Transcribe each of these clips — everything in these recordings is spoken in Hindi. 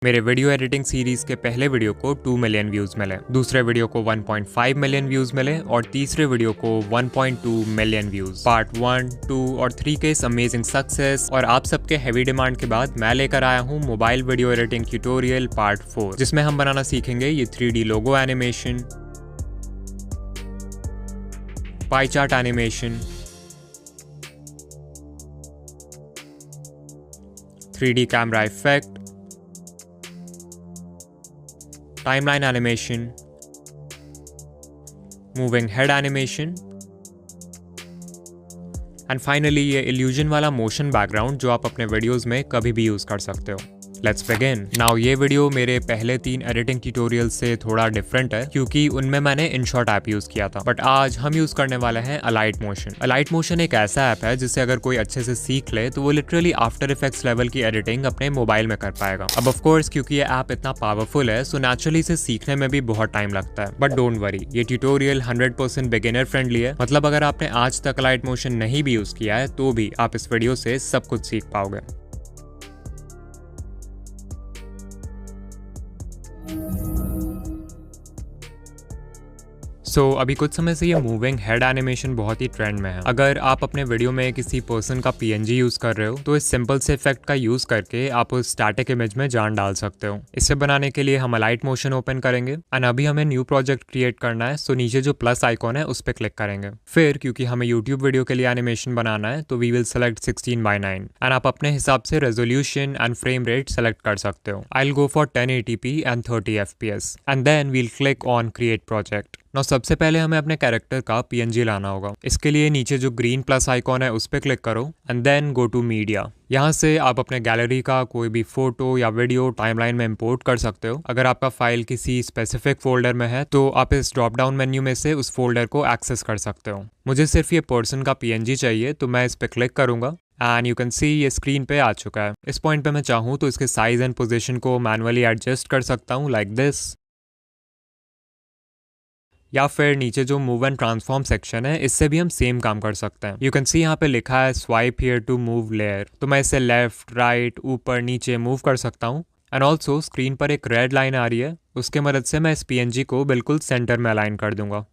मेरे वीडियो एडिटिंग सीरीज के पहले वीडियो को 2 मिलियन व्यूज मिले, दूसरे वीडियो को 1.5 मिलियन व्यूज मिले और तीसरे वीडियो को 1.2 मिलियन व्यूज। पार्ट 1, 2 और 3 के इस अमेजिंग सक्सेस और आप सबके हैवी डिमांड के बाद मैं लेकर आया हूँ mobile video editing tutorial part 4, जिसमें हम बनाना सीखेंगे ये 3D logo animation, pie chart animation, 3D camera effect, timeline animation, moving head animation and finally ये illusion वाला motion background जो आप अपने वीडियोस में कभी भी यूज कर सकते हो। Let's begin. Now ये वीडियो मेरे पहले 3 एडिटिंग ट्यूटोरियल से थोड़ा डिफरेंट है क्योंकि उनमें मैंने InShot ऐप यूज किया था, बट आज हम यूज करने वाले हैं Alight Motion। Alight Motion एक ऐसा ऐप है जिसे अगर कोई अच्छे से सीख ले तो वो लिटरली आफ्टर इफेक्ट्स लेवल की एडिटिंग अपने मोबाइल में कर पाएगा। अब ऑफ कोर्स क्योंकि ये ऐप इतना पावरफुल है सो नेचुरली इसे सीखने में भी बहुत टाइम लगता है, बट डोंट वरी, ये ट्यूटोरियल 100% बिगिनर फ्रेंडली है। मतलब अगर आपने आज तक Alight Motion नहीं भी यूज किया है तो भी आप इस वीडियो से सब कुछ सीख पाओगे। अभी कुछ समय से ये मूविंग हेड एनिमेशन बहुत ही ट्रेंड में है। अगर आप अपने वीडियो में किसी पर्सन का PNG यूज कर रहे हो तो इस सिंपल से इफेक्ट का यूज करके आप उस स्टैटिक इमेज में जान डाल सकते हो। इसे बनाने के लिए हम Alight Motion ओपन करेंगे एंड अभी हमें न्यू प्रोजेक्ट क्रिएट करना है, सो नीचे जो प्लस आइकॉन है उस पर क्लिक करेंगे। फिर क्योंकि हमें यूट्यूब वीडियो के लिए एनिमेशन बनाना है तो वी विल सेलेक्ट 16:9 एंड आप अपने हिसाब से resolution and frame rate select कर सकते हो। I will go for 1080p and 30 FPS and then we'll click on create project. Now सबसे पहले हमें अपने कैरेक्टर का PNG लाना होगा। इसके लिए नीचे जो ग्रीन प्लस आइकॉन है उस पर क्लिक करो and then go to media. यहाँ से आप अपने गैलरी का कोई भी फोटो या वीडियो टाइमलाइन में इंपोर्ट कर सकते हो। अगर आपका फाइल किसी स्पेसिफिक फोल्डर में है तो आप इस ड्रॉप डाउन मेन्यू में से उस फोल्डर को एक्सेस कर सकते हो। मुझे सिर्फ ये पर्सन का PNG चाहिए तो मैं इस पर क्लिक करूंगा एंड यू कैन सी ये स्क्रीन पे आ चुका है। इस पॉइंट पे मैं चाहूँ तो इसके साइज एंड पोजीशन को मैनुअली एडजस्ट कर सकता हूँ लाइक दिस, या फिर नीचे जो मूव एंड ट्रांसफॉर्म सेक्शन है इससे भी हम सेम काम कर सकते हैं। यू कैन सी यहाँ पे लिखा है swipe here to move layer, तो मैं इसे लेफ्ट राइट ऊपर नीचे मूव कर सकता हूँ। एंड ऑल्सो स्क्रीन पर एक रेड लाइन आ रही है, उसके मदद से मैं इस PNG को बिल्कुल सेंटर में अलाइन कर दूंगा।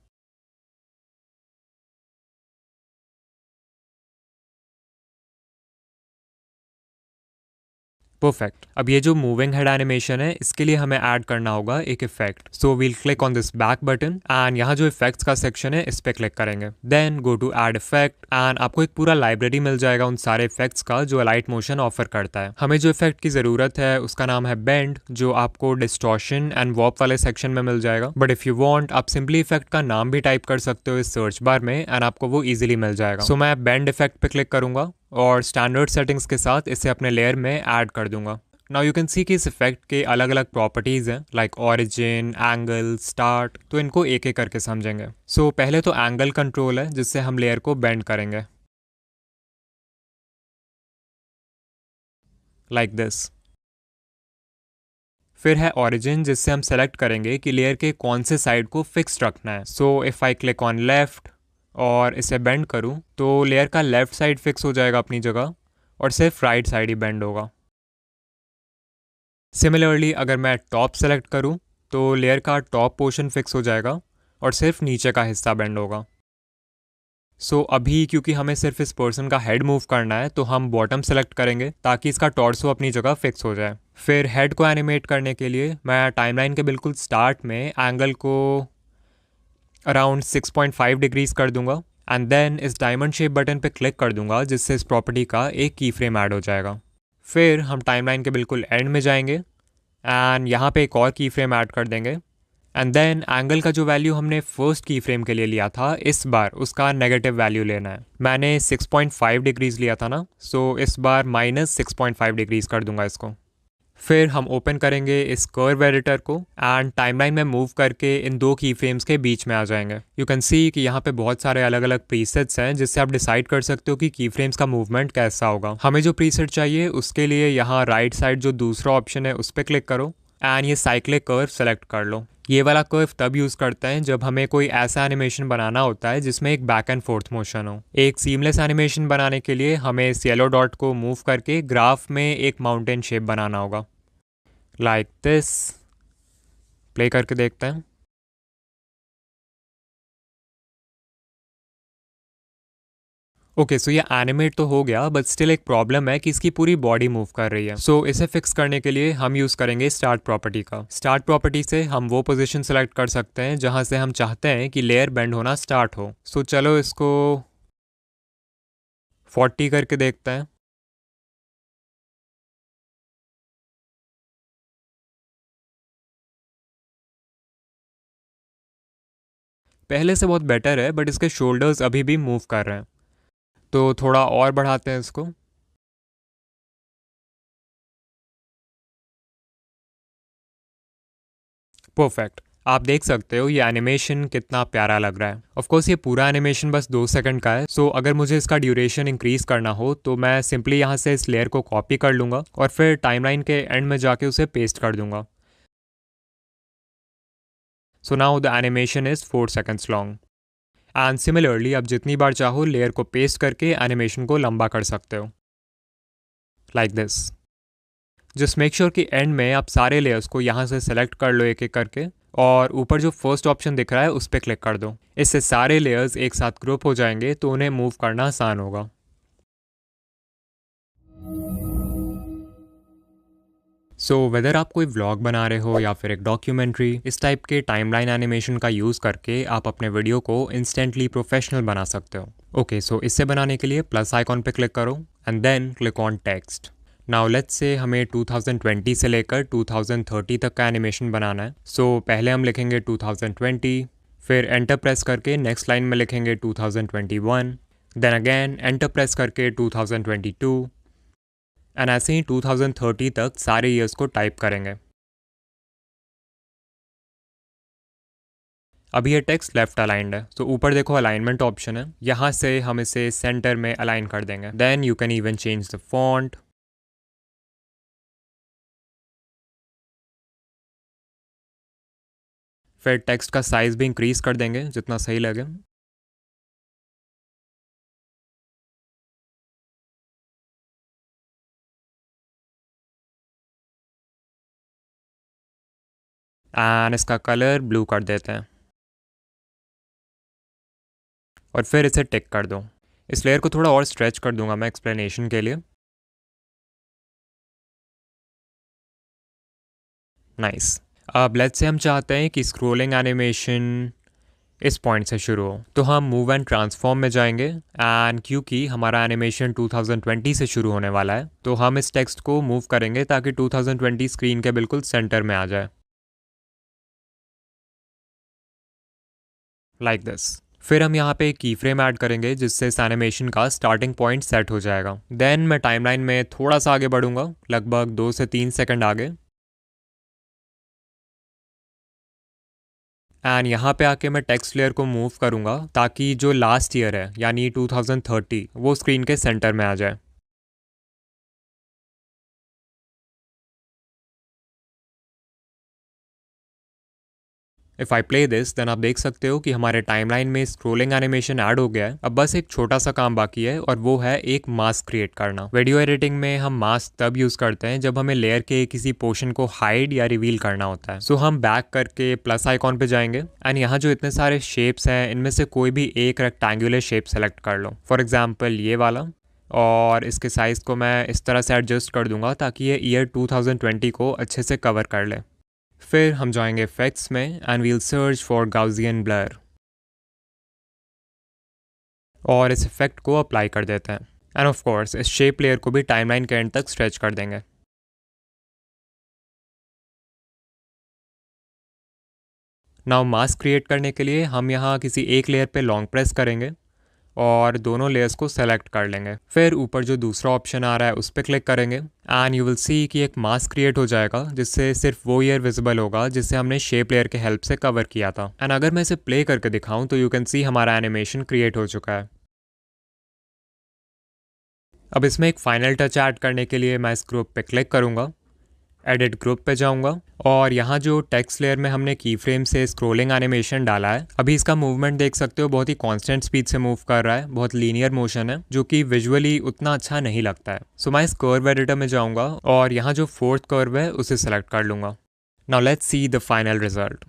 परफेक्ट। अब ये जो मूविंग हेड एनिमेशन है इसके लिए हमें ऐड करना होगा एक effect, so we'll click on this back button and यहाँ जो इफेक्ट्स का सेक्शन है इस पे क्लिक करेंगे। Then go to add effect and आपको एक पूरा लाइब्रेरी मिल जाएगा उन सारे इफेक्ट्स का जो Alight Motion ऑफर करता है। हमें जो इफेक्ट की जरूरत है उसका नाम है बेंड, जो आपको डिस्टॉर्शन एंड वॉर्प वाले सेक्शन में मिल जाएगा, बट इफ यू वांट आप सिंपली इफेक्ट का नाम भी टाइप कर सकते हो इस सर्च बार में एंड आपको वो इजीली मिल जाएगा। सो मैं बेंड इफेक्ट पे क्लिक करूंगा और स्टैंडर्ड सेटिंग्स के साथ इसे अपने लेयर में ऐड कर दूंगा। नाउ यू कैन सी कि इस इफेक्ट के अलग अलग प्रॉपर्टीज हैं लाइक ऑरिजिन, एंगल, स्टार्ट, तो इनको एक एक करके समझेंगे। सो पहले तो एंगल कंट्रोल है जिससे हम लेयर को बेंड करेंगे लाइक दिस। फिर है ऑरिजिन जिससे हम सेलेक्ट करेंगे कि लेयर के कौन से साइड को फिक्स रखना है। So if I click on left और इसे बेंड करूं तो लेयर का लेफ्ट साइड फिक्स हो जाएगा अपनी जगह और सिर्फ राइट साइड ही बेंड होगा। सिमिलरली अगर मैं टॉप सेलेक्ट करूं तो लेयर का टॉप पोर्शन फिक्स हो जाएगा और सिर्फ नीचे का हिस्सा बेंड होगा। सो अभी क्योंकि हमें सिर्फ इस पर्सन का हेड मूव करना है तो हम बॉटम सेलेक्ट करेंगे ताकि इसका टॉर्सो अपनी जगह फिक्स हो जाए। फिर हेड को एनिमेट करने के लिए मैं टाइमलाइन के बिल्कुल स्टार्ट में एंगल को अराउंड 6.5 डिग्रीज कर दूंगा एंड देन इस डायमंड शेप बटन पे क्लिक कर दूंगा जिससे इस प्रॉपर्टी का एक की फ्रेम ऐड हो जाएगा। फिर हम टाइमलाइन के बिल्कुल एंड में जाएंगे एंड यहाँ पे एक और की फ्रेम ऐड कर देंगे एंड देन एंगल का जो वैल्यू हमने फर्स्ट की फ्रेम के लिए लिया था इस बार उसका नेगेटिव वैल्यू लेना है। मैंने 6.5 डिग्रीज लिया था ना, सो इस बार -6.5 डिग्रीज कर दूंगा इसको। फिर हम ओपन करेंगे इस कर्व एडिटर को एंड टाइमलाइन में मूव करके इन दो की फ्रेम्स के बीच में आ जाएंगे। यू कैन सी कि यहाँ पे बहुत सारे अलग अलग प्रीसेट्स हैं जिससे आप डिसाइड कर सकते हो कि की फ्रेम्स का मूवमेंट कैसा होगा। हमें जो प्रीसेट चाहिए उसके लिए यहाँ राइट साइड जो दूसरा ऑप्शन है उस पर क्लिक करो एंड ये साइक्लिक कर्व सेलेक्ट कर लो। ये वाला कर्व तब यूज़ करते हैं जब हमें कोई ऐसा एनिमेशन बनाना होता है जिसमें एक बैक एंड फोर्थ मोशन हो। एक सीमलेस एनिमेशन बनाने के लिए हमें इस येलो डॉट को मूव करके ग्राफ में एक माउंटेन शेप बनाना होगा। Like this. प्ले करके देखते हैं। ओके, सो ये एनिमेट तो हो गया, बट स्टिल एक प्रॉब्लम है कि इसकी पूरी बॉडी मूव कर रही है। सो इसे फिक्स करने के लिए हम यूज़ करेंगे स्टार्ट प्रॉपर्टी का। स्टार्ट प्रॉपर्टी से हम वो पोजीशन सेलेक्ट कर सकते हैं जहाँ से हम चाहते हैं कि लेयर बेंड होना स्टार्ट हो। सो चलो इसको 40 करके देखते हैं। पहले से बहुत बेटर है, बट इसके शोल्डर्स अभी भी मूव कर रहे हैं, तो थोड़ा और बढ़ाते हैं इसको। परफेक्ट। आप देख सकते हो ये एनिमेशन कितना प्यारा लग रहा है। ऑफ कोर्स ये पूरा एनिमेशन बस 2 सेकंड का है, सो अगर मुझे इसका ड्यूरेशन इंक्रीज करना हो तो मैं सिंपली यहाँ से इस लेयर को कॉपी कर लूँगा और फिर टाइमलाइन के एंड में जाके उसे पेस्ट कर दूंगा। So now the animation is 4 seconds long. And similarly आप जितनी बार चाहो लेयर को पेस्ट करके एनिमेशन को लंबा कर सकते हो, like this. Just make sure कि एंड में आप सारे लेयर्स को यहाँ से सेलेक्ट कर लो एक एक करके, और ऊपर जो फर्स्ट ऑप्शन दिख रहा है उस पर क्लिक कर दो। इससे सारे लेयर्स एक साथ ग्रुप हो जाएंगे तो उन्हें मूव करना आसान होगा। सो वेदर आप कोई व्लॉग बना रहे हो या फिर एक डॉक्यूमेंट्री, इस टाइप के टाइमलाइन एनिमेशन का यूज़ करके आप अपने वीडियो को इंस्टेंटली प्रोफेशनल बना सकते हो। ओके, सो इससे बनाने के लिए प्लस आइकॉन पे क्लिक करो and then click on text. Now let's say हमें 2020 से लेकर 2030 तक का एनिमेशन बनाना है। सो पहले हम लिखेंगे 2020, फिर एंटर प्रेस करके नेक्स्ट लाइन में लिखेंगे 2021, देन अगेन एंटर प्रेस करके 2022, एंड ऐसे ही 2030 तक सारे ईयर्स को टाइप करेंगे। अभी ये टेक्स्ट लेफ्ट अलाइंड है, तो ऊपर देखो अलाइनमेंट ऑप्शन है, यहाँ से हम इसे सेंटर में अलाइन कर देंगे। Then you can even change the font. फिर टेक्स्ट का साइज भी इंक्रीज कर देंगे जितना सही लगे। एंड इसका कलर ब्लू कर देते हैं और फिर इसे टिक कर दो। इस लेयर को थोड़ा और स्ट्रेच कर दूंगा मैं एक्सप्लेनेशन के लिए। नाइस। अब लेट्स से हम चाहते हैं कि स्क्रोलिंग एनिमेशन इस पॉइंट से शुरू हो, तो हम मूव एंड ट्रांसफॉर्म में जाएंगे। एंड क्योंकि हमारा एनिमेशन 2020 से शुरू होने वाला है, तो हम इस टेक्स्ट को मूव करेंगे ताकि 2020 स्क्रीन के बिल्कुल सेंटर में आ जाए, लाइक दिस। फिर हम यहाँ पे एक की फ्रेम ऐड करेंगे जिससे इस एनिमेशन का स्टार्टिंग पॉइंट सेट हो जाएगा। देन मैं टाइमलाइन में थोड़ा सा आगे बढ़ूंगा, लगभग 2 से 3 सेकंड आगे, एंड यहाँ पे आके मैं टेक्स्ट लेयर को मूव करूँगा ताकि जो लास्ट ईयर है यानी 2030 वो स्क्रीन के सेंटर में आ जाए। If I play this then आप देख सकते हो कि हमारे टाइमलाइन में स्क्रोलिंग एनिमेशन ऐड हो गया है। अब बस एक छोटा सा काम बाकी है और वो है एक मास्क क्रिएट करना। वीडियो एडिटिंग में हम मास्क तब यूज़ करते हैं जब हमें लेयर के किसी पोर्शन को हाइड या रिवील करना होता है। सो हम बैक करके प्लस आइकॉन पे जाएंगे एंड यहाँ जो इतने सारे शेप्स हैं इनमें से कोई भी एक रेक्टेंगुलर शेप सेलेक्ट कर लो, फॉर एग्जाम्पल ये वाला, और इसके साइज़ को मैं इस तरह से एडजस्ट कर दूंगा ताकि ये ईयर 2020 को अच्छे से कवर कर ले। फिर हम जाएंगे इफेक्ट्स में and we'll search for Gaussian blur और इस इफेक्ट को अप्लाई कर देते हैं। एंड ऑफ कोर्स इस शेप लेयर को भी टाइमलाइन के एंड तक स्ट्रेच कर देंगे। नाउ मास्क क्रिएट करने के लिए हम यहाँ किसी एक लेयर पे लॉन्ग प्रेस करेंगे और दोनों लेयर्स को सेलेक्ट कर लेंगे। फिर ऊपर जो दूसरा ऑप्शन आ रहा है उस पर क्लिक करेंगे एंड यू विल सी कि एक मास्क क्रिएट हो जाएगा जिससे सिर्फ वो ईयर विजिबल होगा जिसे हमने शेप लेयर के हेल्प से कवर किया था। एंड अगर मैं इसे प्ले करके दिखाऊं तो यू कैन सी हमारा एनिमेशन क्रिएट हो चुका है। अब इसमें एक फाइनल टच ऐड करने के लिए मैं इस ग्रुप पे क्लिक करूँगा, एडिट ग्रुप पे जाऊंगा और यहाँ जो टेक्स्ट लेयर में हमने की फ्रेम से स्क्रोलिंग एनिमेशन डाला है, अभी इसका मूवमेंट देख सकते हो, बहुत ही कांस्टेंट स्पीड से मूव कर रहा है, बहुत लीनियर मोशन है जो कि विजुअली उतना अच्छा नहीं लगता है। सो मैं इस कर्व एडिटर में जाऊंगा और यहाँ जो फोर्थ कर्व है उसे सेलेक्ट कर लूंगा। Now let's see the final result.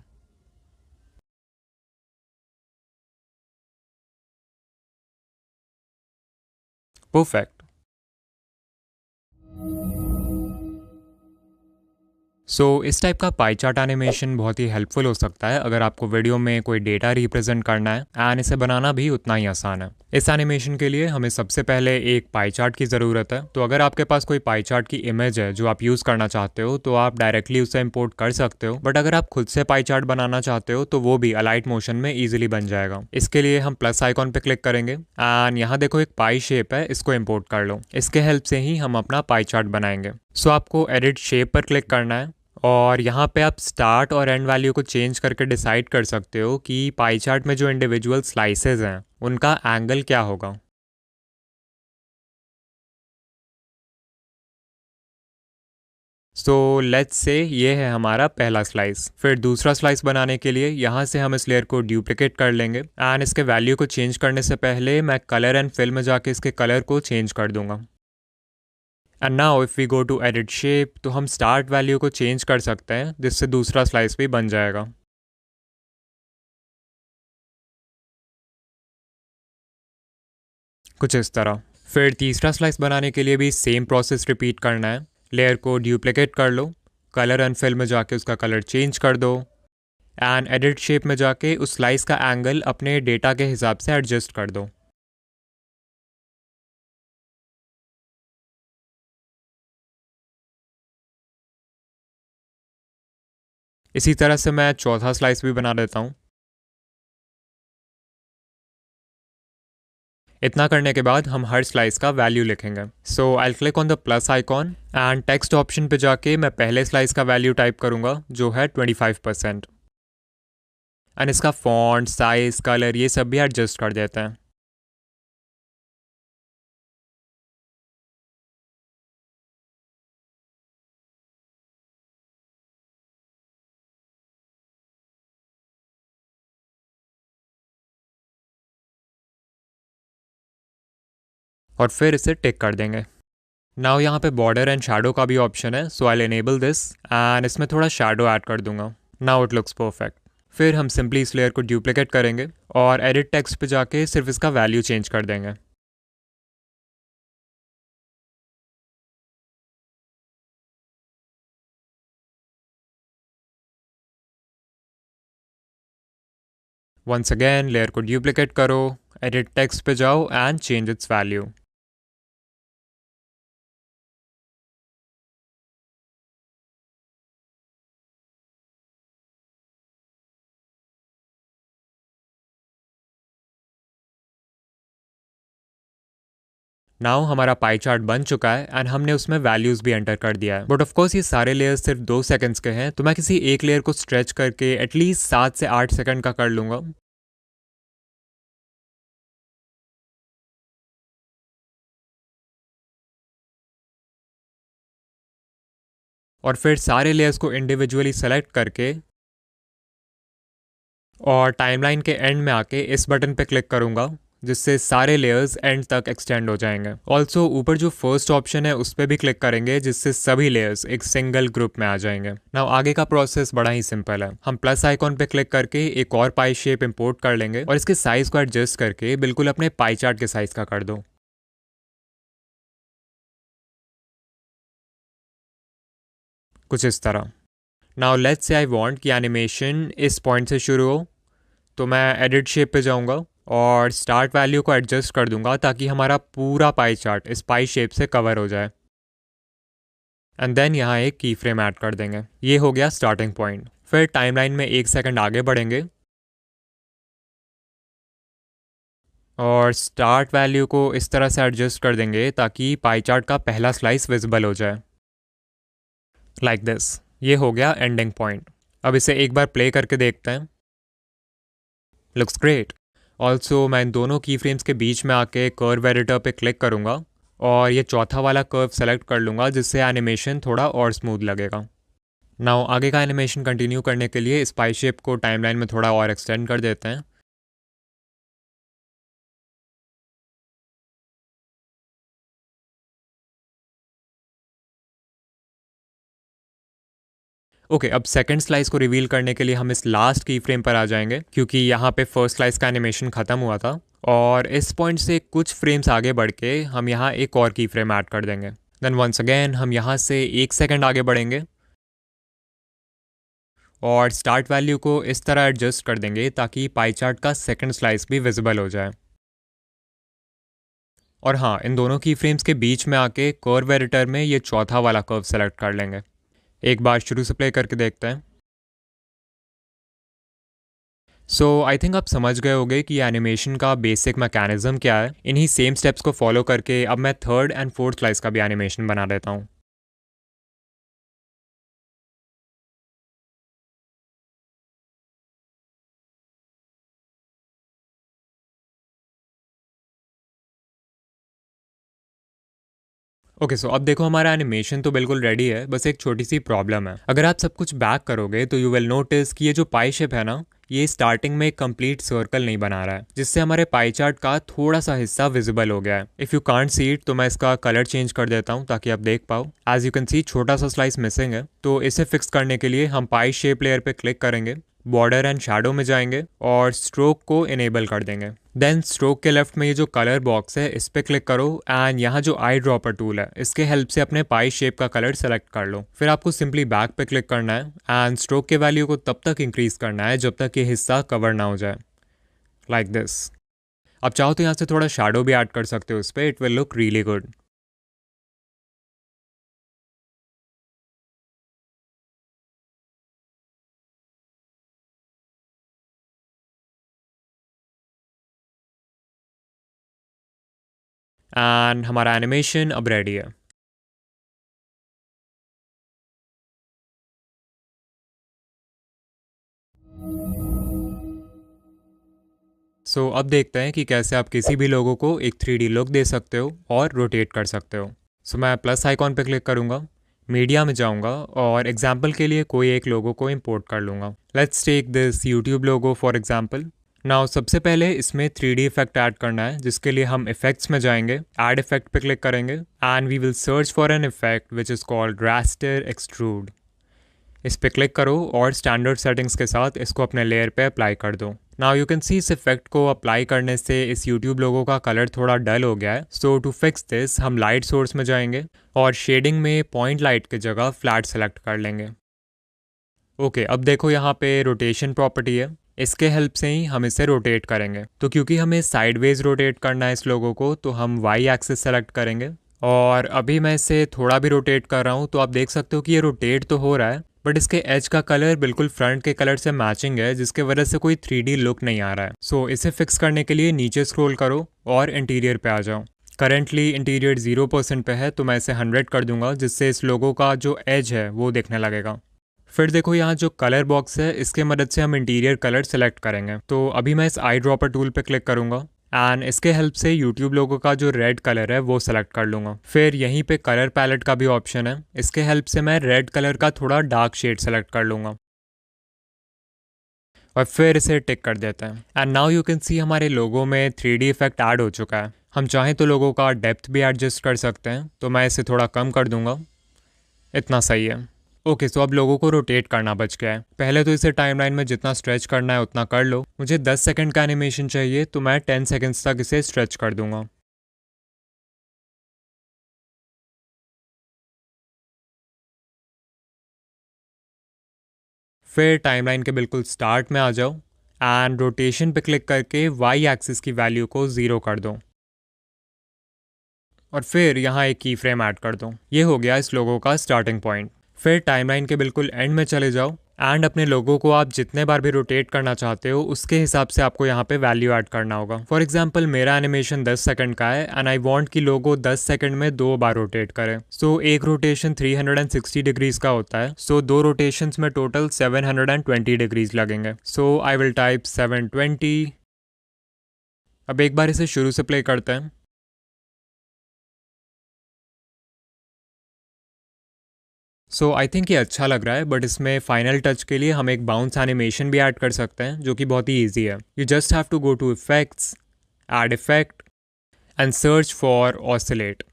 Perfect. इस टाइप का पाई चार्ट एनिमेशन बहुत ही हेल्पफुल हो सकता है अगर आपको वीडियो में कोई डेटा रिप्रेजेंट करना है, एंड इसे बनाना भी उतना ही आसान है। इस एनिमेशन के लिए हमें सबसे पहले एक पाई चार्ट की ज़रूरत है। तो अगर आपके पास कोई पाई चार्ट की इमेज है जो आप यूज़ करना चाहते हो तो आप डायरेक्टली उसे इंपोर्ट कर सकते हो, बट अगर आप खुद से पाई चार्ट बनाना चाहते हो तो वो भी अलाइट मोशन में ईजिली बन जाएगा। इसके लिए हम प्लस आइकॉन पे क्लिक करेंगे एंड यहाँ देखो एक पाई शेप है, इसको इंपोर्ट कर लो। इसके हेल्प से ही हम अपना पाई चार्ट बनाएंगे। आपको एडिट शेप पर क्लिक करना है और यहाँ पे आप स्टार्ट और एंड वैल्यू को चेंज करके डिसाइड कर सकते हो कि पाई चार्ट में जो इंडिविजुअल स्लाइसेस हैं उनका एंगल क्या होगा। लेट्स से ये है हमारा पहला स्लाइस। फिर दूसरा स्लाइस बनाने के लिए यहाँ से हम इस लेयर को ड्यूप्लिकेट कर लेंगे एंड इसके वैल्यू को चेंज करने से पहले मैं कलर एंड फिल में जाके इसके कलर को चेंज कर दूंगा। And now if we go to edit shape तो हम स्टार्ट वैल्यू को चेंज कर सकते हैं जिससे दूसरा स्लाइस भी बन जाएगा, कुछ इस तरह। फिर तीसरा स्लाइस बनाने के लिए भी सेम प्रोसेस रिपीट करना है। लेयर को ड्यूप्लिकेट कर लो, कलर एंड फिल में जाके उसका कलर चेंज कर दो एंड एडिट शेप में जाके उस स्लाइस का एंगल अपने डेटा के हिसाब से एडजस्ट कर दो। इसी तरह से मैं चौथा स्लाइस भी बना देता हूँ। इतना करने के बाद हम हर स्लाइस का वैल्यू लिखेंगे। I click on the plus icon and text option पे जाके मैं पहले स्लाइस का वैल्यू टाइप करूंगा जो है 25%। एंड इसका फॉन्ट, साइज, कलर ये सब भी एडजस्ट कर देते हैं। और फिर इसे टिक कर देंगे। नाउ यहाँ पे बॉर्डर एंड शैडो का भी ऑप्शन है, सो आई एनेबल दिस एंड इसमें थोड़ा शैडो ऐड कर दूंगा। Now it looks perfect. फिर हम सिंपली इस लेयर को ड्यूप्लिकेट करेंगे और एडिट टेक्स्ट पे जाके सिर्फ इसका वैल्यू चेंज कर देंगे। वंस अगेन लेयर को ड्यूप्लिकेट करो, एडिट टेक्स्ट पे जाओ and change it's value. Now हमारा पाई चार्ट बन चुका है एंड हमने उसमें वैल्यूज भी एंटर कर दिया है। बट ऑफ कोर्स ये सारे लेयर्स सिर्फ 2 सेकंड्स के हैं, तो मैं किसी एक लेयर को स्ट्रेच करके एटलीस्ट 7 से 8 सेकंड का कर लूंगा। और फिर सारे लेयर्स को इंडिविजुअली सेलेक्ट करके और टाइमलाइन के एंड में आके इस बटन पे क्लिक करूंगा जिससे सारे लेयर्स एंड तक एक्सटेंड हो जाएंगे। ऑल्सो ऊपर जो फर्स्ट ऑप्शन है उस पर भी क्लिक करेंगे जिससे सभी लेयर्स एक सिंगल ग्रुप में आ जाएंगे। नाउ आगे का प्रोसेस बड़ा ही सिंपल है। हम प्लस आइकॉन पे क्लिक करके एक और पाई शेप इंपोर्ट कर लेंगे और इसके साइज को एडजस्ट करके बिल्कुल अपने पाई चार्ट के साइज का कर दो, कुछ इस तरह। नाउ लेट्स से आई वांट कि एनिमेशन इस पॉइंट से शुरू हो, तो मैं एडिट शेप पे जाऊंगा और स्टार्ट वैल्यू को एडजस्ट कर दूंगा ताकि हमारा पूरा पाई चार्ट इस पाई शेप से कवर हो जाए। एंड देन यहाँ एक की फ्रेम ऐड कर देंगे। ये हो गया स्टार्टिंग पॉइंट। फिर टाइमलाइन में 1 सेकंड आगे बढ़ेंगे और स्टार्ट वैल्यू को इस तरह से एडजस्ट कर देंगे ताकि पाई चार्ट का पहला स्लाइस विजिबल हो जाए, लाइक दिस। ये हो गया एंडिंग पॉइंट। अब इसे एक बार प्ले करके देखते हैं। Looks great. ऑल्सो मैं इन दोनों की फ्रेम्स के बीच में आके कर्व एडिटर पे क्लिक करूंगा और ये चौथा वाला कर्व सेलेक्ट कर लूँगा जिससे एनिमेशन थोड़ा और स्मूथ लगेगा। नाउ आगे का एनिमेशन कंटिन्यू करने के लिए स्पाई शेप को टाइमलाइन में थोड़ा और एक्सटेंड कर देते हैं। ओके, अब सेकंड स्लाइस को रिवील करने के लिए हम इस लास्ट की फ्रेम पर आ जाएंगे क्योंकि यहाँ पे फर्स्ट स्लाइस का एनिमेशन ख़त्म हुआ था, और इस पॉइंट से कुछ फ्रेम्स आगे बढ़ के हम यहाँ एक और की फ्रेम ऐड कर देंगे। देन वंस अगेन हम यहाँ से 1 सेकंड आगे बढ़ेंगे और स्टार्ट वैल्यू को इस तरह एडजस्ट कर देंगे ताकि पाई चार्ट का सेकंड स्लाइस भी विजिबल हो जाए। और हाँ, इन दोनों की फ्रेम्स के बीच में आके कर्व एडिटर में ये चौथा वाला कर्व सेलेक्ट कर लेंगे। एक बार शुरू से प्ले करके देखते हैं। सो आई थिंक आप समझ गए होंगे कि एनिमेशन का बेसिक मैकेनिज्म क्या है। इन्हीं सेम स्टेप्स को फॉलो करके अब मैं थर्ड एंड फोर्थ स्लाइस का भी एनिमेशन बना देता हूँ। ओके, सो अब देखो हमारा एनिमेशन तो बिल्कुल रेडी है, बस एक छोटी सी प्रॉब्लम है। अगर आप सब कुछ बैक करोगे तो यू विल नोटिस कि ये जो पाई शेप है ना, ये स्टार्टिंग में एक कंप्लीट सर्कल नहीं बना रहा है, जिससे हमारे पाई चार्ट का थोड़ा सा हिस्सा विजिबल हो गया है। If you can't see it तो मैं इसका कलर चेंज कर देता हूँ ताकि आप देख पाओ। एज यू कैन सी छोटा सा स्लाइस मिसिंग है, तो इसे फिक्स करने के लिए हम पाई शेप लेयर पे क्लिक करेंगे, बॉर्डर एंड शैडो में जाएंगे और स्ट्रोक को इनेबल कर देंगे। देन स्ट्रोक के लेफ्ट में ये जो कलर बॉक्स है इस पर क्लिक करो एंड यहाँ जो आई ड्रॉपर टूल है इसके हेल्प से अपने पाई शेप का कलर सेलेक्ट कर लो। फिर आपको सिंपली बैक पे क्लिक करना है एंड स्ट्रोक के वैल्यू को तब तक इंक्रीज करना है जब तक ये हिस्सा कवर ना हो जाए, लाइक दिस। अब चाहो तो यहाँ से थोड़ा शैडो भी ऐड कर सकते हो उस पर, it will look really good. And हमारा एनिमेशन अब रेडी है। सो अब देखते हैं कि कैसे आप किसी भी लोगों को एक 3D लुक दे सकते हो और रोटेट कर सकते हो। सो मैं प्लस आइकॉन पे क्लिक करूंगा, मीडिया में जाऊंगा और एग्जाम्पल के लिए कोई एक लोगो को इंपोर्ट कर लूंगा। Let's take this YouTube logo for example. Now सबसे पहले इसमें 3D इफेक्ट ऐड करना है, जिसके लिए हम इफेक्ट्स में जाएंगे, ऐड इफेक्ट पे क्लिक करेंगे and we will search for an effect which is called raster extrude. इस पर क्लिक करो और स्टैंडर्ड सेटिंग्स के साथ इसको अपने लेयर पे अप्लाई कर दो। नाउ यू कैन सी इस इफेक्ट को अप्लाई करने से इस यूट्यूब लोगो का कलर थोड़ा डल हो गया है। सो टू फिक्स दिस हम लाइट सोर्स में जाएंगे और शेडिंग में पॉइंट लाइट की जगह फ्लैट सेलेक्ट कर लेंगे। ओके, अब देखो यहाँ पे रोटेशन प्रॉपर्टी है, इसके हेल्प से ही हम इसे रोटेट करेंगे। तो क्योंकि हमें साइडवेज रोटेट करना है इस लोगो को, तो हम वाई एक्सिस सेलेक्ट करेंगे और अभी मैं इसे थोड़ा भी रोटेट कर रहा हूँ तो आप देख सकते हो कि ये रोटेट तो हो रहा है बट इसके एज का कलर बिल्कुल फ्रंट के कलर से मैचिंग है, जिसके वजह से कोई 3D लुक नहीं आ रहा है। सो इसे फिक्स करने के लिए नीचे स्क्रॉल करो और इंटीरियर पे आ जाओ। करंटली इंटीरियर 0% पे है तो मैं इसे 100 कर दूंगा, जिससे इस लोगो का जो एज है वो देखने लगेगा। फिर देखो यहाँ जो कलर बॉक्स है इसके मदद से हम इंटीरियर कलर सेलेक्ट करेंगे। तो अभी मैं इस आई ड्रॉपर टूल पे क्लिक करूंगा एंड इसके हेल्प से यूट्यूब लोगो का जो रेड कलर है वो सेलेक्ट कर लूँगा। फिर यहीं पे कलर पैलेट का भी ऑप्शन है, इसके हेल्प से मैं रेड कलर का थोड़ा डार्क शेड सेलेक्ट कर लूँगा और फिर इसे टिक कर देते हैं। एंड नाउ यू कैन सी हमारे लोगो में 3D इफेक्ट ऐड हो चुका है। हम चाहें तो लोगों का डेप्थ भी एडजस्ट कर सकते हैं, तो मैं इसे थोड़ा कम कर दूंगा, इतना सही है। ओके, सो अब लोगों को रोटेट करना बच गया है। पहले तो इसे टाइमलाइन में जितना स्ट्रेच करना है उतना कर लो। मुझे 10 सेकंड का एनिमेशन चाहिए तो मैं 10 सेकंड्स तक इसे स्ट्रेच कर दूंगा। फिर टाइमलाइन के बिल्कुल स्टार्ट में आ जाओ एंड रोटेशन पे क्लिक करके वाई एक्सिस की वैल्यू को 0 कर दो और फिर यहाँ एक की फ्रेम ऐड कर दो। ये हो गया इस लोगो का स्टार्टिंग पॉइंट। फिर टाइमलाइन के बिल्कुल एंड में चले जाओ एंड अपने लोगो को आप जितने बार भी रोटेट करना चाहते हो उसके हिसाब से आपको यहाँ पे वैल्यू ऐड करना होगा। फॉर एग्जांपल मेरा एनिमेशन 10 सेकंड का है एंड आई वांट कि लोगो 10 सेकंड में 2 बार रोटेट करे। सो एक रोटेशन 360 डिग्रीज का होता है, सो 2 रोटेशंस में टोटल 720 डिग्रीज लगेंगे। सो आई विल टाइप 720। अब एक बार इसे शुरू से प्ले करते हैं। सो आई थिंक ये अच्छा लग रहा है, बट इसमें फाइनल टच के लिए हम एक बाउंस एनिमेशन भी ऐड कर सकते हैं, जो कि बहुत ही ईजी है. You just have to go to effects, add effect and search for oscillate.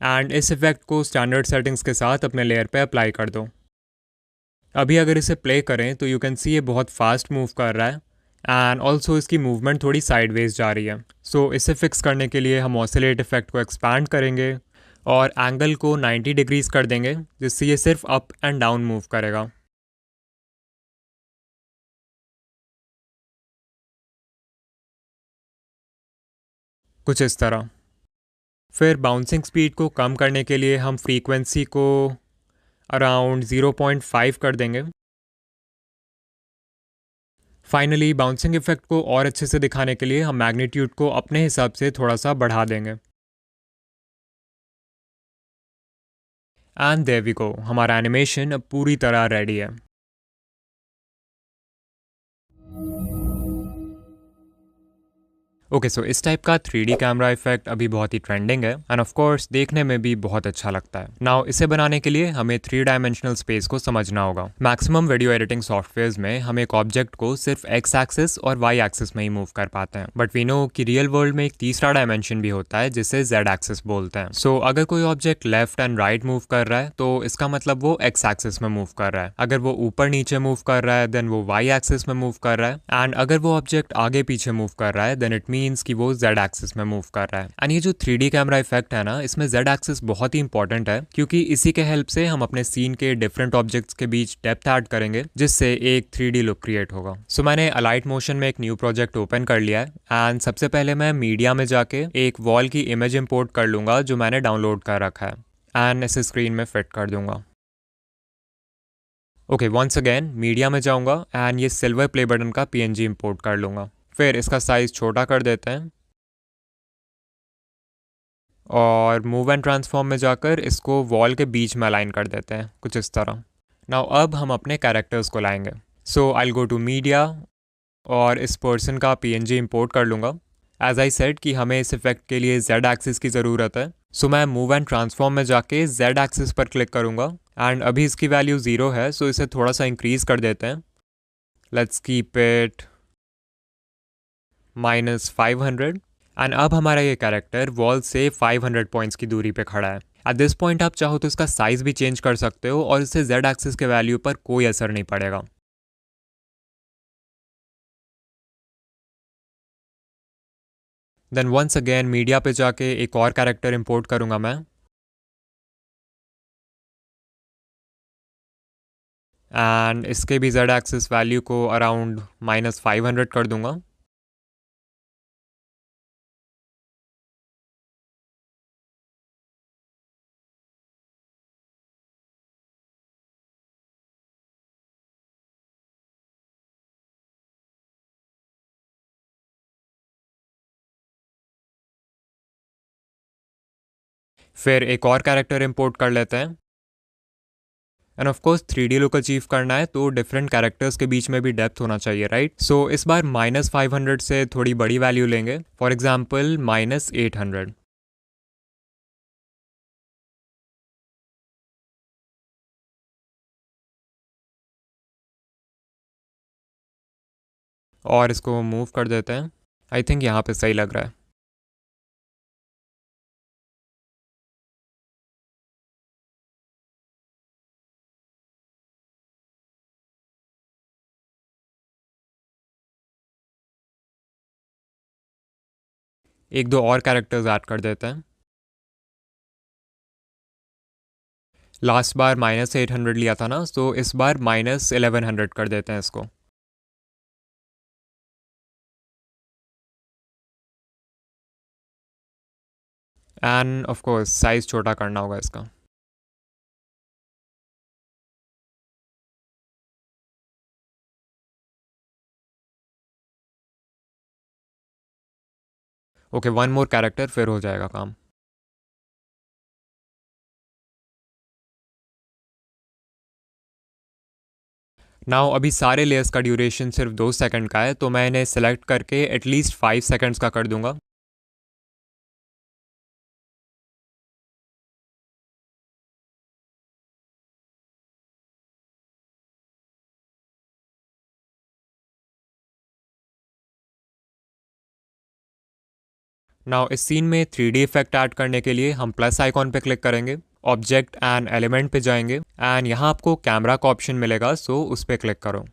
And इस इफेक्ट को स्टैंडर्ड सेटिंग्स के साथ अपने लेयर पे अप्लाई कर दो. अभी अगर इसे प्ले करें तो यू कैन सी ये बहुत फास्ट मूव कर रहा है एंड ऑल्सो इसकी मूवमेंट थोड़ी साइडवेज जा रही है. सो इसे फिक्स करने के लिए हम ऑसिलेट इफेक्ट को एक्सपैंड करेंगे और एंगल को 90 डिग्रीज कर देंगे, जिससे ये सिर्फ अप एंड डाउन मूव करेगा. कुछ इस तरह. फिर बाउंसिंग स्पीड को कम करने के लिए हम फ्रीक्वेंसी को अराउंड 0.5 कर देंगे. फाइनली बाउंसिंग इफेक्ट को और अच्छे से दिखाने के लिए हम मैग्नीट्यूड को अपने हिसाब से थोड़ा सा बढ़ा देंगे. एंड देयर वी गो, हमारा एनिमेशन अब पूरी तरह रेडी है. ओके, सो इस टाइप का 3D कैमरा इफेक्ट अभी बहुत ही ट्रेंडिंग है एंड ऑफ कोर्स देखने में भी बहुत अच्छा लगता है. नाउ इसे बनाने के लिए हमें 3 डायमेंशनल स्पेस को समझना होगा. मैक्सिमम वीडियो एडिटिंग सॉफ्टवेयर्स में हम एक ऑब्जेक्ट को सिर्फ एक्स एक्सिस और वाई एक्सिस में ही मूव कर पाते हैं, बट वी नो कि रियल वर्ल्ड में एक तीसरा डायमेंशन भी होता है जिसे जेड एक्सिस बोलते हैं. सो अगर कोई object left and right move कर रहा है तो इसका मतलब वो एक्स एक्सिस में मूव कर रहा है. अगर वो ऊपर नीचे मूव कर रहा है देन वो वाई एक्सिस में मूव कर रहा है. एंड अगर वो ऑब्जेक्ट आगे पीछे मूव कर रहा है देन इट मीन्स कि वो जेड एक्सिस में मूव कर रहा है. एंड ये जो 3D कैमरा इफेक्ट है ना, इसमें जेड एक्सिस बहुत ही इंपॉर्टेंट है, क्योंकि इसी के हेल्प से हम अपने सीन के डिफरेंट ऑब्जेक्ट्स के बीच डेप्थ ऐड करेंगे, जिससे एक 3D लुक क्रिएट होगा. सो मैंने अलाइट मोशन में एक न्यू प्रोजेक्ट ओपन कर लिया है एंड सबसे पहले मैं मीडिया में जाके एक वॉल की इमेज इंपोर्ट कर लूंगा जो मैंने डाउनलोड कर रखा है एंड इसे स्क्रीन में फिट कर दूंगा. ओके, वंस अगेन मीडिया में जाऊंगा एंड ये सिल्वर प्ले बटन का PNG इंपोर्ट कर लूंगा. फिर इसका साइज छोटा कर देते हैं और मूव एंड ट्रांसफॉर्म में जाकर इसको वॉल के बीच में अलाइन कर देते हैं, कुछ इस तरह. नाउ अब हम अपने कैरेक्टर्स को लाएंगे. सो आई गो टू मीडिया और इस पर्सन का PNG इंपोर्ट कर लूँगा. एज आई सेड कि हमें इस इफेक्ट के लिए जेड एक्सिस की ज़रूरत है. सो मैं मूव एंड ट्रांसफॉर्म में जाके जेड एक्सिस पर क्लिक करूँगा एंड अभी इसकी वैल्यू 0 है, सो इसे थोड़ा सा इंक्रीज़ कर देते हैं. Let's keep it -500. एंड अब हमारा ये कैरेक्टर वॉल से 500 पॉइंट्स की दूरी पे खड़ा है. एट दिस पॉइंट आप चाहो तो इसका साइज़ भी चेंज कर सकते हो और इससे जेड एक्सिस के वैल्यू पर कोई असर नहीं पड़ेगा. देन वंस अगेन मीडिया पे जाके एक और कैरेक्टर इंपोर्ट करूँगा मैं एंड इसके भी जेड एक्सिस वैल्यू को अराउंड -500 कर दूंगा. फिर एक और कैरेक्टर इंपोर्ट कर लेते हैं. And of course 3D look achieve करना है तो डिफरेंट कैरेक्टर्स के बीच में भी डेप्थ होना चाहिए, राइट? सो इस बार -500 से थोड़ी बड़ी वैल्यू लेंगे, फॉर एग्जाम्पल -800. और इसको मूव कर देते हैं. आई थिंक यहाँ पे सही लग रहा है. एक दो और कैरेक्टर्स ऐड कर देते हैं. लास्ट बार -800 लिया था ना, तो इस बार -1100 कर देते हैं इसको. एंड ऑफ कोर्स साइज़ छोटा करना होगा इसका. ओके, वन मोर कैरेक्टर फिर हो जाएगा काम. नाउ अभी सारे लेयर्स का ड्यूरेशन सिर्फ 2 सेकंड का है, तो मैं इन्हें सेलेक्ट करके एटलीस्ट 5 सेकंड्स का कर दूंगा. नाउ इस सीन में 3D इफेक्ट ऐड करने के लिए हम प्लस आइकॉन पे क्लिक करेंगे, ऑब्जेक्ट एंड एलिमेंट पे जाएंगे एंड यहाँ आपको कैमरा का ऑप्शन मिलेगा, सो उस पर क्लिक करो।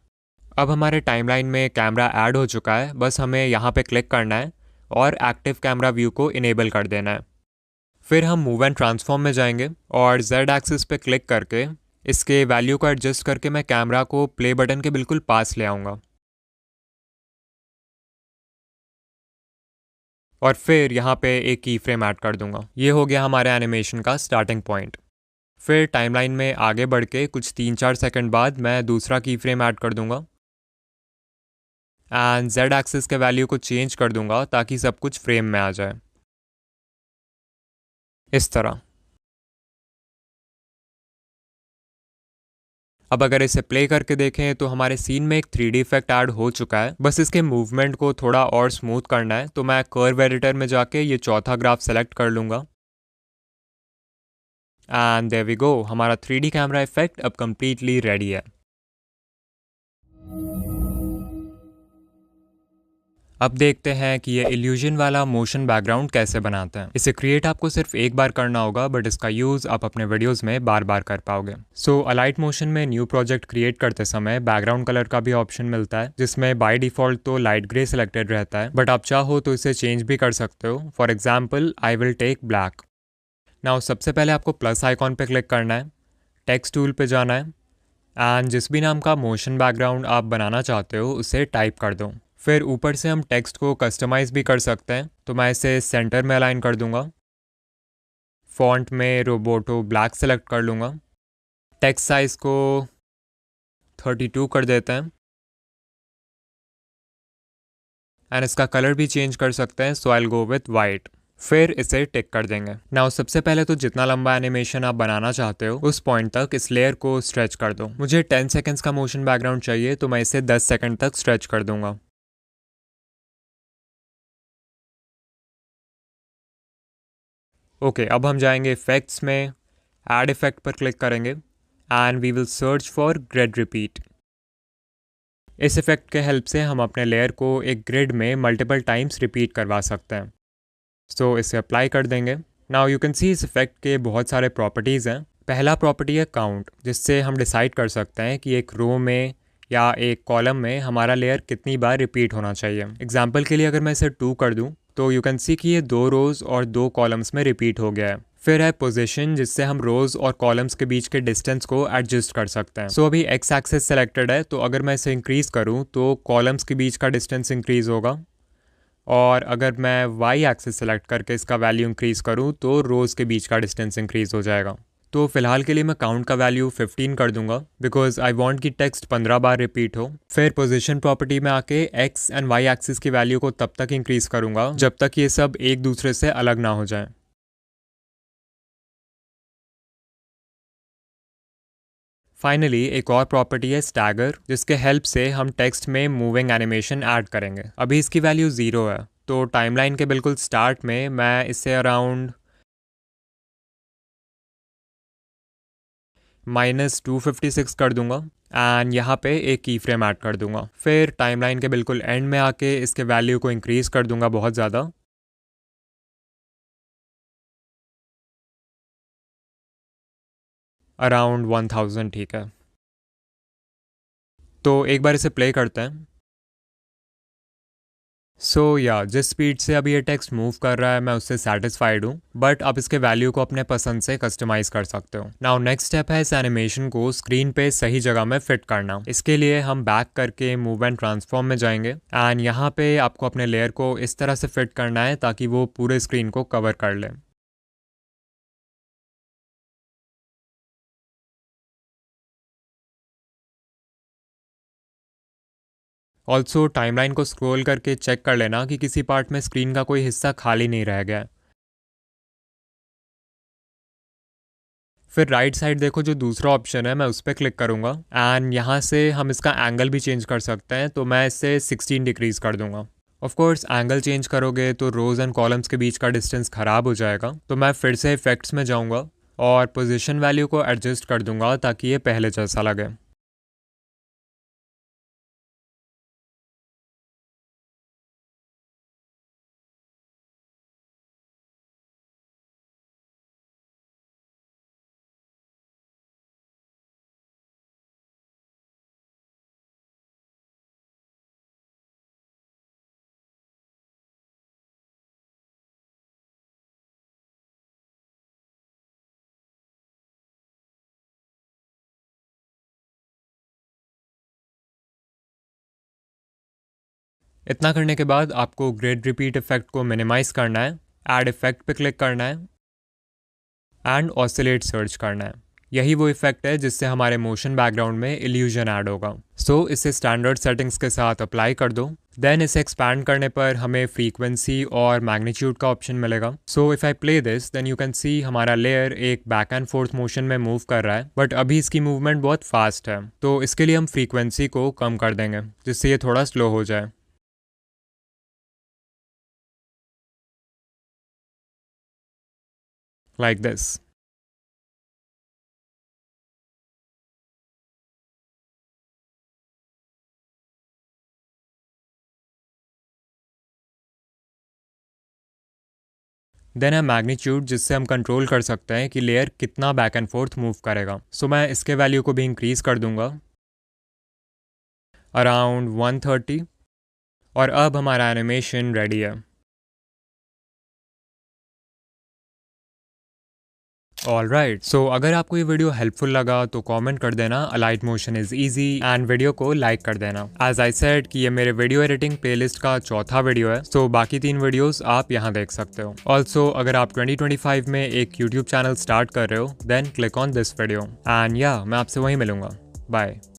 अब हमारे टाइमलाइन में कैमरा ऐड हो चुका है, बस हमें यहाँ पे क्लिक करना है और एक्टिव कैमरा व्यू को इनेबल कर देना है। फिर हम मूव एंड ट्रांसफॉर्म में जाएंगे और जेड एक्सिस पे क्लिक करके इसके वैल्यू को एडजस्ट करके मैं कैमरा को प्ले बटन के बिल्कुल पास ले आऊँगा और फिर यहाँ पे एक की फ्रेम ऐड कर दूंगा। ये हो गया हमारे एनिमेशन का स्टार्टिंग पॉइंट। फिर टाइमलाइन में आगे बढ़ के कुछ 3-4 सेकंड बाद मैं दूसरा की फ्रेम ऐड कर दूंगा एंड जेड एक्सिस के वैल्यू को चेंज कर दूंगा ताकि सब कुछ फ्रेम में आ जाए इस तरह। अब अगर इसे प्ले करके देखें तो हमारे सीन में एक 3D इफेक्ट ऐड हो चुका है, बस इसके मूवमेंट को थोड़ा और स्मूथ करना है। तो मैं कर्व एडिटर में जाके ये चौथा ग्राफ सेलेक्ट कर लूँगा एंड देयर वी गो, हमारा 3D कैमरा इफेक्ट अब कंप्लीटली रेडी है। अब देखते हैं कि ये इल्यूजन वाला मोशन बैकग्राउंड कैसे बनाते हैं। इसे क्रिएट आपको सिर्फ एक बार करना होगा, बट इसका यूज़ आप अपने वीडियोस में बार बार कर पाओगे। सो अलाइट मोशन में न्यू प्रोजेक्ट क्रिएट करते समय बैकग्राउंड कलर का भी ऑप्शन मिलता है, जिसमें बाय डिफॉल्ट तो लाइट ग्रे सिलेक्टेड रहता है, बट आप चाहो तो इसे चेंज भी कर सकते हो। For example I will take black. Now सबसे पहले आपको प्लस आइकॉन पे क्लिक करना है, टेक्स्ट टूल पे जाना है एंड जिस भी नाम का मोशन बैकग्राउंड आप बनाना चाहते हो उसे टाइप कर दो। फिर ऊपर से हम टेक्स्ट को कस्टमाइज़ भी कर सकते हैं, तो मैं इसे सेंटर में अलाइन कर दूंगा। फॉन्ट में रोबोटो ब्लैक सेलेक्ट कर लूँगा। टेक्स्ट साइज़ को 32 कर देते हैं एंड इसका कलर भी चेंज कर सकते हैं, so I will go with white. फिर इसे टिक कर देंगे। नाउ सबसे पहले तो जितना लंबा एनिमेशन आप बनाना चाहते हो उस पॉइंट तक इस लेयर को स्ट्रेच कर दो। मुझे 10 सेकेंड्स का मोशन बैकग्राउंड चाहिए, तो मैं इसे 10 सेकेंड तक स्ट्रेच कर दूंगा। ओके, अब हम जाएंगे इफेक्ट्स में, ऐड इफेक्ट पर क्लिक करेंगे and we will search for grid repeat. इस इफेक्ट के हेल्प से हम अपने लेयर को एक ग्रिड में मल्टीपल टाइम्स रिपीट करवा सकते हैं। सो इसे अप्लाई कर देंगे। नाउ यू कैन सी इस इफेक्ट के बहुत सारे प्रॉपर्टीज़ हैं। पहला प्रॉपर्टी है काउंट, जिससे हम डिसाइड कर सकते हैं कि एक रो में या एक कॉलम में हमारा लेयर कितनी बार रिपीट होना चाहिए। एग्जाम्पल के लिए अगर मैं इसे 2 कर दूं तो यू कैन सी कि ये 2 रोज़ और 2 कॉलम्स में रिपीट हो गया है। फिर है पोजीशन, जिससे हम रोज़ और कॉलम्स के बीच के डिस्टेंस को एडजस्ट कर सकते हैं। सो अभी एक्स एक्सेस सेलेक्टेड है, तो अगर मैं इसे इंक्रीज़ करूँ तो कॉलम्स के बीच का डिस्टेंस इंक्रीज़ होगा, और अगर मैं वाई एक्सिस सेलेक्ट करके इसका वैल्यू इंक्रीज़ करूँ तो रोज़ के बीच का डिस्टेंस इंक्रीज़ हो जाएगा। तो फिलहाल के लिए मैं काउंट का वैल्यू 15 कर दूंगा, बिकॉज आई वांट कि टेक्स्ट 15 बार रिपीट हो। फिर पोजीशन प्रॉपर्टी में आके एक्स एंड वाई एक्सिस की वैल्यू को तब तक इंक्रीज़ करूंगा जब तक ये सब एक दूसरे से अलग ना हो जाए। फाइनली एक और प्रॉपर्टी है स्टैगर, जिसके हेल्प से हम टेक्स्ट में मूविंग एनिमेशन ऐड करेंगे। अभी इसकी वैल्यू 0 है, तो टाइमलाइन के बिल्कुल स्टार्ट में मैं इसे अराउंड -256 कर दूंगा एंड यहाँ पे एक की फ्रेम ऐड कर दूंगा। फिर टाइमलाइन के बिल्कुल एंड में आके इसके वैल्यू को इंक्रीज़ कर दूंगा बहुत ज़्यादा, अराउंड 1000। ठीक है, तो एक बार इसे प्ले करते हैं। जिस स्पीड से अभी ये टेक्स्ट मूव कर रहा है मैं उससे सेटिस्फाइड हूँ, बट आप इसके वैल्यू को अपने पसंद से कस्टमाइज कर सकते हो। नाउ नेक्स्ट स्टेप है इस एनिमेशन को स्क्रीन पे सही जगह में फिट करना। इसके लिए हम बैक करके मूव एंड ट्रांसफॉर्म में जाएंगे एंड यहाँ पे आपको अपने लेयर को इस तरह से फिट करना है ताकि वो पूरे स्क्रीन को कवर कर ले। ऑल्सो टाइमलाइन को स्क्रॉल करके चेक कर लेना कि किसी पार्ट में स्क्रीन का कोई हिस्सा खाली नहीं रह गया है। फिर राइट साइड देखो, जो दूसरा ऑप्शन है मैं उस पर क्लिक करूंगा एंड यहाँ से हम इसका एंगल भी चेंज कर सकते हैं, तो मैं इसे 16 डिग्रीज कर दूंगा। ऑफ कोर्स एंगल चेंज करोगे तो रोज एंड कॉलम्स के बीच का डिस्टेंस खराब हो जाएगा, तो मैं फिर से इफेक्ट्स में जाऊंगा और पोजीशन वैल्यू को एडजस्ट कर दूंगा ताकि ये पहले जैसा लगे। इतना करने के बाद आपको ग्रिड रिपीट इफेक्ट को मिनिमाइज करना है, ऐड इफेक्ट पे क्लिक करना है एंड ऑसिलेट सर्च करना है। यही वो इफेक्ट है जिससे हमारे मोशन बैकग्राउंड में इल्यूजन ऐड होगा। सो इसे स्टैंडर्ड सेटिंग्स के साथ अप्लाई कर दो। देन इसे एक्सपैंड करने पर हमें फ्रीक्वेंसी और मैग्नीट्यूड का ऑप्शन मिलेगा। So if I play this then you can see हमारा लेयर एक बैक एंड फोर्थ मोशन में मूव कर रहा है, बट अभी इसकी मूवमेंट बहुत फास्ट है, तो इसके लिए हम फ्रीक्वेंसी को कम कर देंगे जिससे ये थोड़ा स्लो हो जाए, लाइक दिस। देन है मैग्नीट्यूड, जिससे हम कंट्रोल कर सकते हैं कि लेयर कितना बैक एंड फोर्थ मूव करेगा। सो मैं इसके वैल्यू को भी इंक्रीज कर दूंगा अराउंड 130, और अब हमारा एनिमेशन रेडी है। ऑल राइट, सो अगर आपको ये वीडियो हेल्पफुल लगा तो कमेंट कर देना Alight motion is easy, and video को लाइक कर देना। एज आई सेड कि ये मेरे वीडियो एडिटिंग प्लेलिस्ट का चौथा वीडियो है, सो बाकी 3 वीडियोस आप यहाँ देख सकते हो। ऑल्सो अगर आप 2025 में एक यूट्यूब चैनल स्टार्ट कर रहे हो then click on this video, and या मैं आपसे वहीं मिलूंगा। बाय।